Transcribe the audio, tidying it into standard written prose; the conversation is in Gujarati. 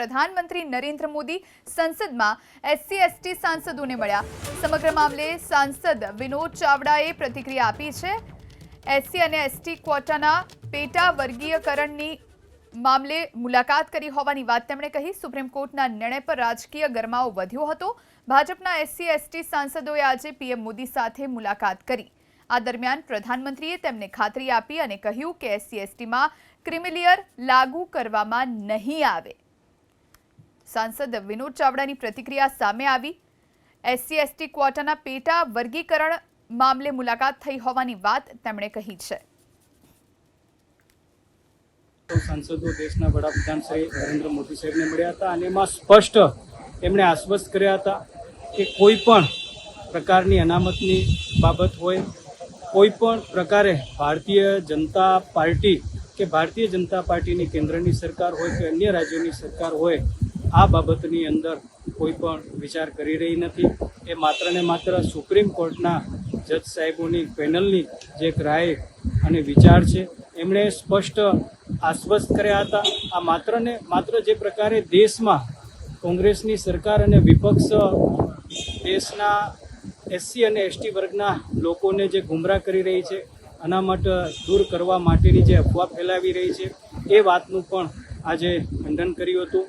પ્રધાનમંત્રી નરેન્દ્ર મોદી સંસદમાં SC/ST સાંસદોને મળ્યા। સમગ્ર મામલે સાંસદ વિનોદ ચાવડાએ પ્રતિક્રિયા આપી છે। SC અને ST ક્વોટાના પેટા વર્ગીયકરણની મામલે મુલાકાત કરી હોવાની વાત તેમણે કહી। સુપ્રીમ કોર્ટના નિર્ણય પર રાજકીય ગરમાવો વધ્યો હતો। ભાજપના SC/ST સાંસદોએ આજે PM મોદી સાથે મુલાકાત કરી। આ દરમિયાન પ્રધાનમંત્રીએ તેમને ખાતરી આપી અને કહ્યું કે SC/STમાં ક્રિમિલિયર લાગુ કરવામાં નહીં આવે। સાંસદ વિનોદ ચાવડાની પ્રતિક્રિયા સામે આવી। SC/ST ક્વોટાના પેટા વર્ગીકરણ મામલે મુલાકાત થઈ હોવાની વાત તેમણે કહી છે। સાંસદો દેશના વડાપ્રધાન શ્રી નરેન્દ્ર મોદી સાહેબને મળ્યા હતા અને એમાં સ્પષ્ટ એમણે આશ્વસ્ત કર્યા હતા કે કોઈ પણ પ્રકારની અનામતની બાબત હોય, કોઈ પણ પ્રકારે ભારતીય જનતા પાર્ટી કે ભારતીય જનતા પાર્ટીની કેન્દ્રની સરકાર હોય કે અન્ય રાજ્યોની સરકાર હોય, આ બાબતની અંદર કોઈ પણ વિચાર કરી રહી નથી। એ માત્ર ને માત્ર સુપ્રીમ કોર્ટના જજ સાહેબોની પેનલની જે એક રાય અને વિચાર છે એમણે સ્પષ્ટ આશ્વસ્ત કર્યા હતા। આ માત્ર ને માત્ર જે પ્રકારે દેશમાં કોંગ્રેસની સરકાર અને વિપક્ષ દેશના SC અને ST વર્ગના લોકોને જે ગુમરાહ કરી રહી છે, અનામત દૂર કરવા માટેની જે અફવા ફેલાવી રહી છે, એ વાતનું પણ આજે ખંડન કર્યું હતું।